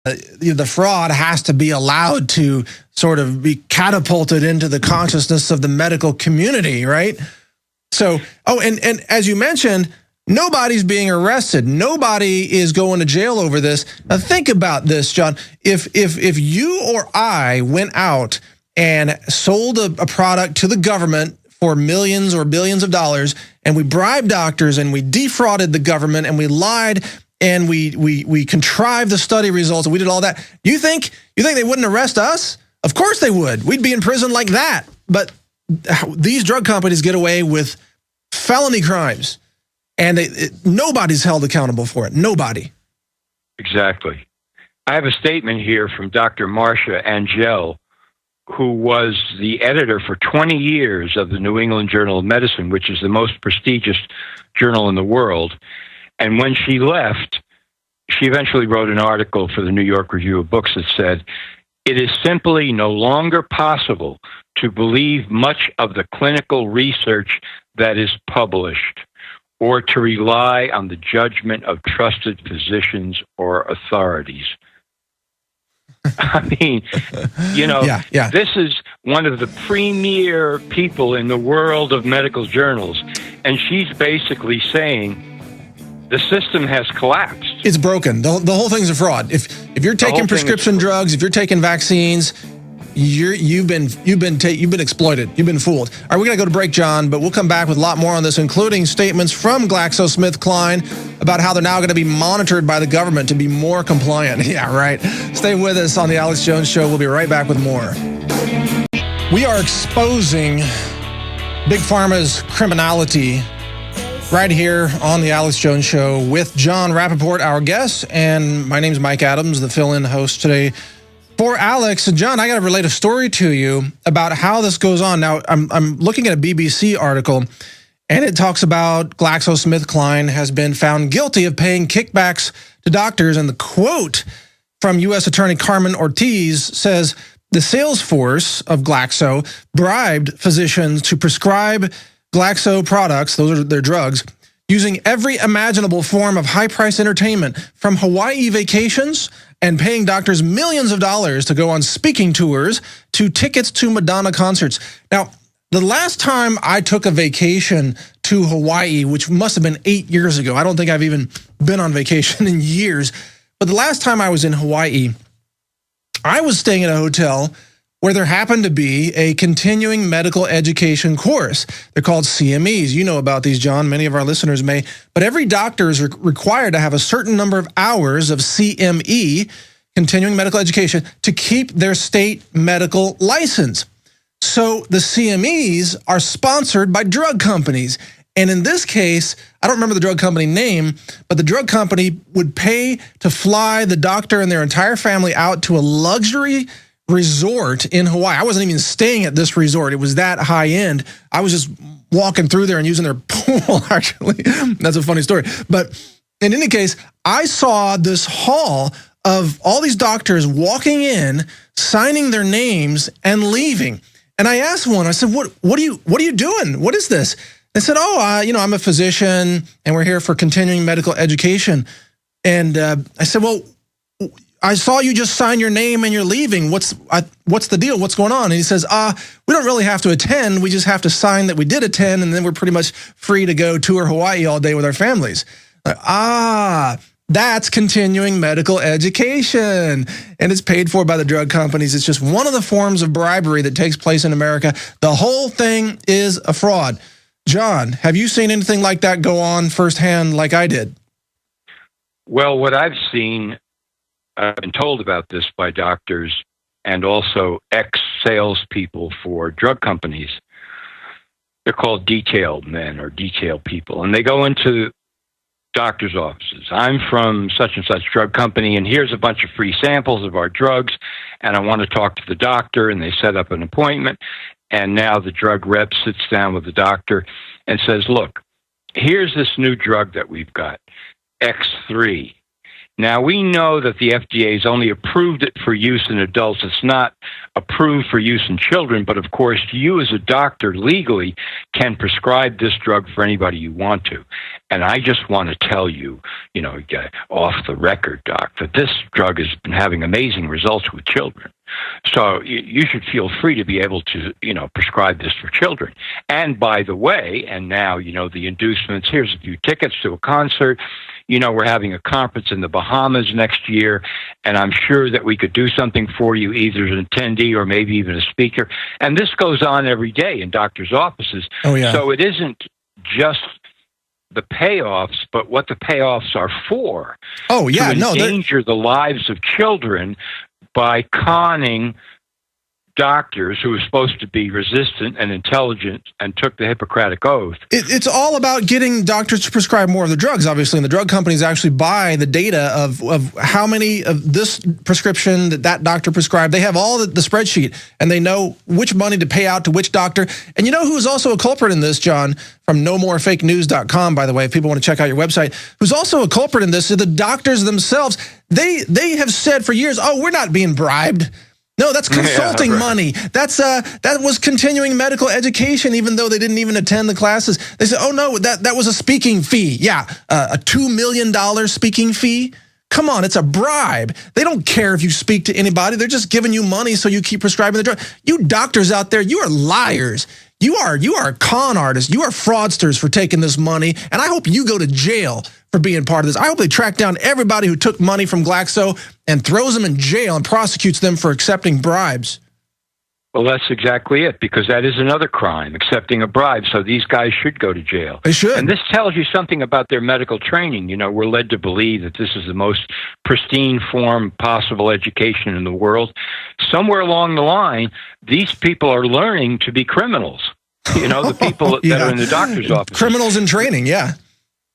the fraud has to be allowed to sort of be catapulted into the consciousness of the medical community, right? So, and as you mentioned, nobody's being arrested. Nobody is going to jail over this. Now think about this, John. If you or I went out and sold a product to the government for millions or billions of dollars, and we bribed doctors and we defrauded the government and we lied and we contrived the study results and we did all that, you think they wouldn't arrest us? Of course they would. We'd be in prison like that. But these drug companies get away with felony crimes, and nobody's held accountable for it. Nobody. Exactly. I have a statement here from Dr. Marcia Angel, who was the editor for 20 years of the New England Journal of Medicine, which is the most prestigious journal in the world. And when she left, she eventually wrote an article for the New York Review of Books that said, "It is simply no longer possible to believe much of the clinical research that is published, or to rely on the judgment of trusted physicians or authorities." I mean, this is one of the premier people in the world of medical journals, and she's basically saying the system has collapsed. It's broken. The whole thing's a fraud. If you're taking prescription drugs, if you're taking vaccines, you've been exploited. You've been fooled. All right, we're gonna go to break, John, but we'll come back with a lot more on this, including statements from GlaxoSmithKline about how they're now going to be monitored by the government to be more compliant. Yeah, right. Stay with us on the Alex Jones Show. We'll be right back with more. We are exposing Big Pharma's criminality right here on the Alex Jones Show with Jon Rappoport, our guest, and my name's Mike Adams, the fill-in host today for Alex. And John, I got to relate a story to you about how this goes on. Now, I'm looking at a BBC article, and it talks about GlaxoSmithKline has been found guilty of paying kickbacks to doctors, and the quote from U.S. Attorney Carmen Ortiz says, "The sales force of Glaxo bribed physicians to prescribe Glaxo products," those are their drugs, "using every imaginable form of high-price entertainment, from Hawaii vacations and paying doctors millions of dollars to go on speaking tours to tickets to Madonna concerts." Now, the last time I took a vacation to Hawaii, which must have been 8 years ago, I don't think I've even been on vacation in years, but the last time I was in Hawaii, I was staying at a hotel where there happened to be a continuing medical education course. They're called CMEs. You know about these, John. Many of our listeners may. But every doctor is required to have a certain number of hours of CME, continuing medical education, to keep their state medical license. So the CMEs are sponsored by drug companies. And in this case, I don't remember the drug company name, but the drug company would pay to fly the doctor and their entire family out to a luxury resort in Hawaii. I wasn't even staying at this resort. It was that high end. I was just walking through there and using their pool, actually. That's a funny story. But in any case, I saw this hall of all these doctors walking in, signing their names and leaving. And I asked one, I said, what are you doing? What is this? They said, I'm a physician and we're here for continuing medical education. And I said, well, I saw you just sign your name and you're leaving. What's the deal? What's going on? And he says, we don't really have to attend. We just have to sign that we did attend, and then we're pretty much free to go tour Hawaii all day with our families. That's continuing medical education, and it's paid for by the drug companies. It's just one of the forms of bribery that takes place in America. The whole thing is a fraud. John, have you seen anything like that go on firsthand like I did? Well, what I've seen, I've been told about this by doctors and also ex-salespeople for drug companies. They're called detail men or detail people, and they go into doctors' offices. I'm from such and such drug company, and here's a bunch of free samples of our drugs, and I want to talk to the doctor, and they set up an appointment, and now the drug rep sits down with the doctor and says, look, here's this new drug that we've got, X3. Now, we know that the FDA has only approved it for use in adults. It's not approved for use in children, but of course, you as a doctor legally can prescribe this drug for anybody you want to. And I just want to tell you, off the record, Doc, that this drug has been having amazing results with children. So you should feel free to be able to, prescribe this for children. And by the way, and now, the inducements, here's a few tickets to a concert. We're having a conference in the Bahamas next year, and I'm sure that we could do something for you, either as an attendee or maybe even a speaker. And this goes on every day in doctors' offices. Oh, yeah. So it isn't just the payoffs, but what the payoffs are for. Oh, yeah. To endanger the lives of children by conning doctors who were supposed to be resistant and intelligent and took the Hippocratic Oath. It's all about getting doctors to prescribe more of the drugs, obviously, and the drug companies actually buy the data of how many of this prescription that doctor prescribed. They have all the spreadsheet, and they know which money to pay out to which doctor. And you know who's also a culprit in this, John, from nomorefakenews.com, by the way, if people want to check out your website, who's also a culprit in this are the doctors themselves. They have said for years, oh, we're not being bribed. No, that's consulting money. That was continuing medical education, even though they didn't even attend the classes. They said, oh, no, that was a speaking fee. Yeah, a $2 million speaking fee. Come on, it's a bribe. They don't care if you speak to anybody. They're just giving you money so you keep prescribing the drug. You doctors out there, you are liars. You are con artists. You are fraudsters for taking this money, and I hope you go to jail for being part of this. I hope they track down everybody who took money from Glaxo and throws them in jail and prosecutes them for accepting bribes. Well, that's exactly it, because that is another crime, accepting a bribe. So these guys should go to jail. They should. And this tells you something about their medical training. We're led to believe that this is the most pristine form possible education in the world. Somewhere along the line, these people are learning to be criminals. The people that are in the doctor's office. Criminals in training, yeah.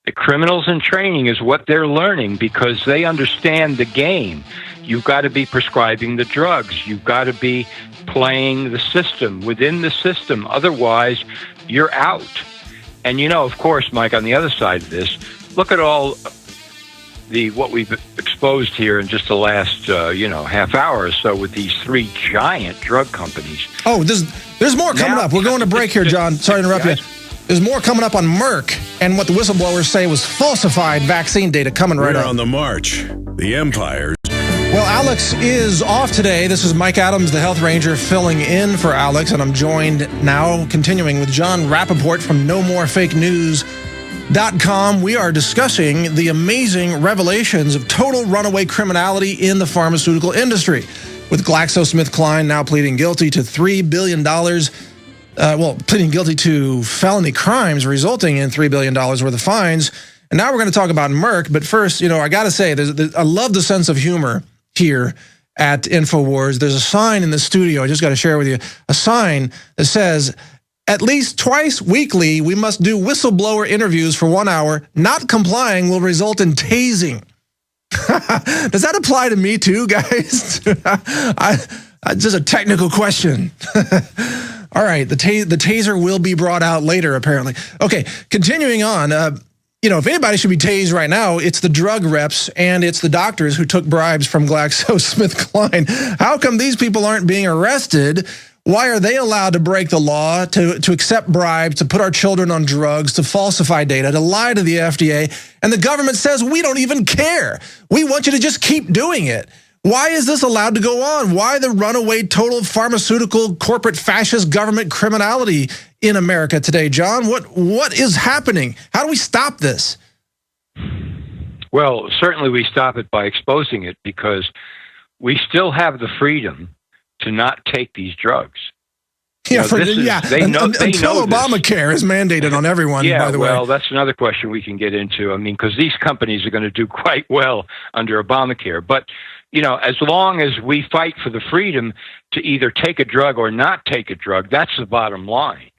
The criminals in training is what they're learning, because they understand the game. You've got to be prescribing the drugs. You've got to be playing the system, within the system. Otherwise, you're out. And, of course, Mike, on the other side of this, look at all what we've exposed here in just the last, half hour or so with these three giant drug companies. Oh, there's more coming up. We're going to break here, John. Sorry to interrupt you. There's more coming up on Merck and what the whistleblowers say was falsified vaccine data coming right up. We're on the march. The empire. Well, Alex is off today. This is Mike Adams, the Health Ranger, filling in for Alex, and I'm joined now, continuing with Jon Rappoport from nomorefakenews.com. We are discussing the amazing revelations of total runaway criminality in the pharmaceutical industry, with GlaxoSmithKline now pleading guilty to $3 billion. Pleading guilty to felony crimes resulting in $3 billion worth of fines. And now we're going to talk about Merck. But first, I got to say, I love the sense of humor here at InfoWars. There's a sign in the studio. I just got to share with you a sign that says, at least twice weekly, we must do whistleblower interviews for 1 hour. Not complying will result in tasing. Does that apply to me too, guys? Just a technical question. All right, the taser will be brought out later, apparently. Okay, continuing on. If anybody should be tased right now, it's the drug reps and it's the doctors who took bribes from GlaxoSmithKline. How come these people aren't being arrested? Why are they allowed to break the law, to accept bribes, to put our children on drugs, to falsify data, to lie to the FDA? And the government says, we don't even care. We want you to just keep doing it. Why is this allowed to go on? Why the runaway total pharmaceutical corporate fascist government criminality in America today, John? What is happening? How do we stop this? Well, certainly we stop it by exposing it, because we still have the freedom to not take these drugs. Yeah, until Obamacare is mandated on everyone, by the way. Well, that's another question we can get into. Because these companies are going to do quite well under Obamacare. But, as long as we fight for the freedom to either take a drug or not take a drug, that's the bottom line.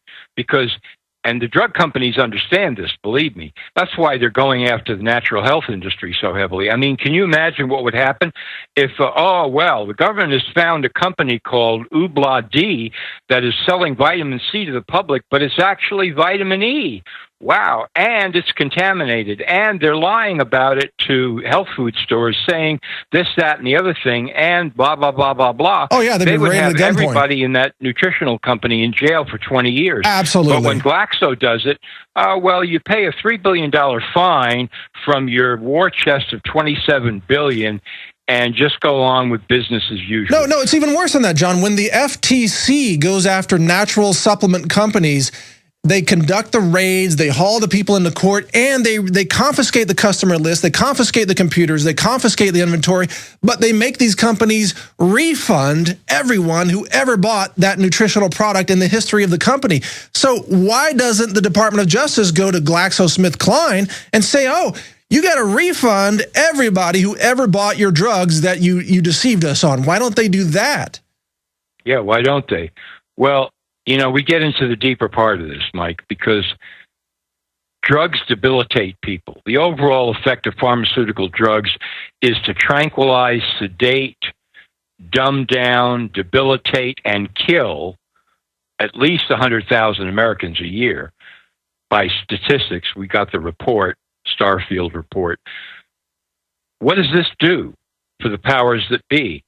And the drug companies understand this, believe me. That's why they're going after the natural health industry so heavily. Can you imagine what would happen if, the government has found a company called Ubla D that is selling vitamin C to the public, but it's actually vitamin E. wow, and it's contaminated, and they're lying about it to health food stores, saying this, that, and the other thing, and blah, blah, blah, blah, blah. Oh, yeah, they would have everybody in that nutritional company in jail for 20 years. Absolutely. But when Glaxo does it, well, you pay a $3 billion fine from your war chest of $27 billion, and just go along with business as usual. No, it's even worse than that, John. When the FTC goes after natural supplement companies, they conduct the raids, they haul the people into court, and they confiscate the customer list, they confiscate the computers, they confiscate the inventory, but they make these companies refund everyone who ever bought that nutritional product in the history of the company. So why doesn't the Department of Justice go to GlaxoSmithKline and say, oh, you got to refund everybody who ever bought your drugs that you deceived us on? Why don't they do that? Yeah, why don't they? Well, we get into the deeper part of this, Mike, because drugs debilitate people. The overall effect of pharmaceutical drugs is to tranquilize, sedate, dumb down, debilitate, and kill at least 100,000 Americans a year. By statistics, we got the report, Starfield report. What does this do for the powers that be?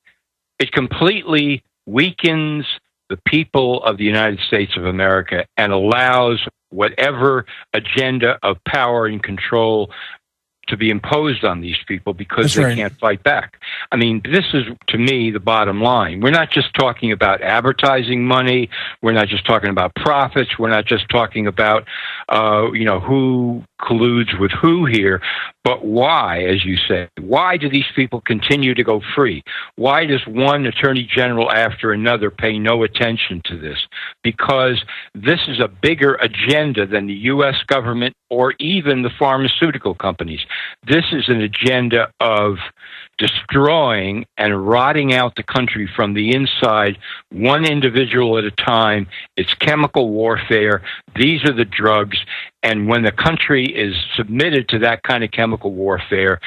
It completely weakens the people of the United States of America and allows whatever agenda of power and control to be imposed on these people because they can't fight back. I mean, this is, to me, the bottom line. We're not just talking about advertising money. We're not just talking about profits. We're not just talking about, who colludes with who here, but why, as you say, why do these people continue to go free? Why does one attorney general after another pay no attention to this? Because this is a bigger agenda than the U.S. government or even the pharmaceutical companies. This is an agenda of destroying and rotting out the country from the inside, one individual at a time. It's chemical warfare. These are the drugs. And when the country is submitted to that kind of chemical warfare,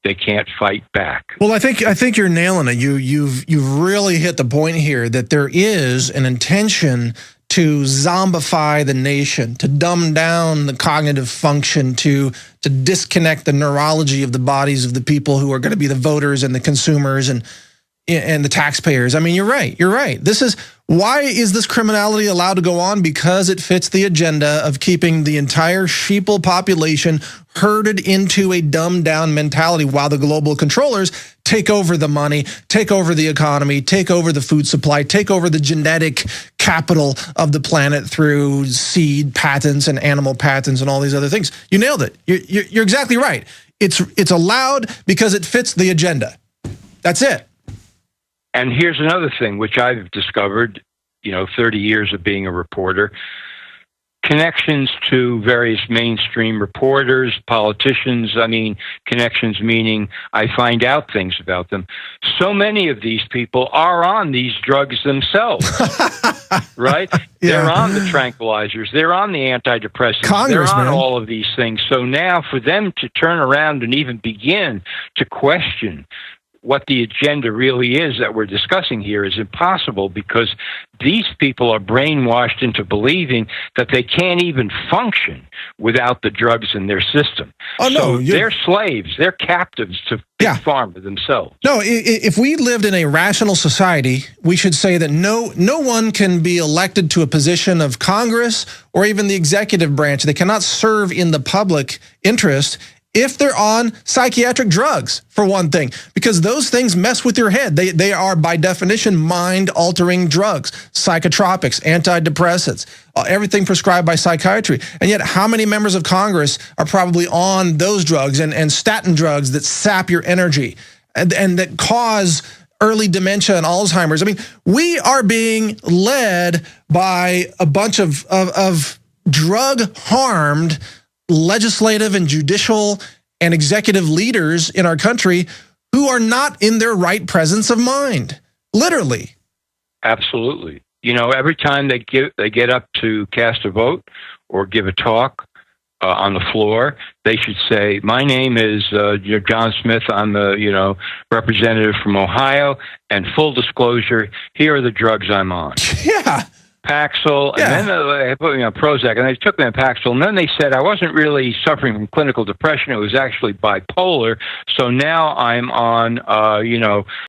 they can't fight back. Well, I think you're nailing it. You've really hit the point here that there is an intention to zombify the nation, to dumb down the cognitive function, to disconnect the neurology of the bodies of the people who are going to be the voters and the consumers and the taxpayers. I mean, you're right. You're right. Why is this criminality allowed to go on? Because it fits the agenda of keeping the entire sheeple population herded into a dumbed down mentality while the global controllers take over the money, take over the economy, take over the food supply, take over the genetic capital of the planet through seed patents and animal patents and all these other things. You nailed it. You're exactly right. It's allowed because it fits the agenda. That's it. And here's another thing, which I've discovered, 30 years of being a reporter, connections to various mainstream reporters, politicians. I mean, connections meaning I find out things about them. So many of these people are on these drugs themselves, right? Yeah. They're on the tranquilizers. They're on the antidepressants. They're on all of these things. So now for them to turn around and even begin to question what the agenda really is that we're discussing here is impossible, because these people are brainwashed into believing that they can't even function without the drugs in their system. Oh, no, they're slaves. They're captives to Big Pharma themselves. No, if we lived in a rational society, we should say that no one can be elected to a position of Congress or even the executive branch. They cannot serve in the public interest if they're on psychiatric drugs, for one thing, because those things mess with your head. They are, by definition, mind-altering drugs, psychotropics, antidepressants, everything prescribed by psychiatry. And yet, how many members of Congress are probably on those drugs and statin drugs that sap your energy and that cause early dementia and Alzheimer's? I mean, we are being led by a bunch of drug-harmed legislative and judicial and executive leaders in our country who are not in their right presence of mind, literally. Absolutely. Every time they get up to cast a vote or give a talk on the floor, they should say, "My name is John Smith. I'm the representative from Ohio, and full disclosure, here are the drugs I'm on." Yeah. Paxil, and then they put me on Prozac, and they took me on Paxil, and then they said I wasn't really suffering from clinical depression. It was actually bipolar. So now I'm on,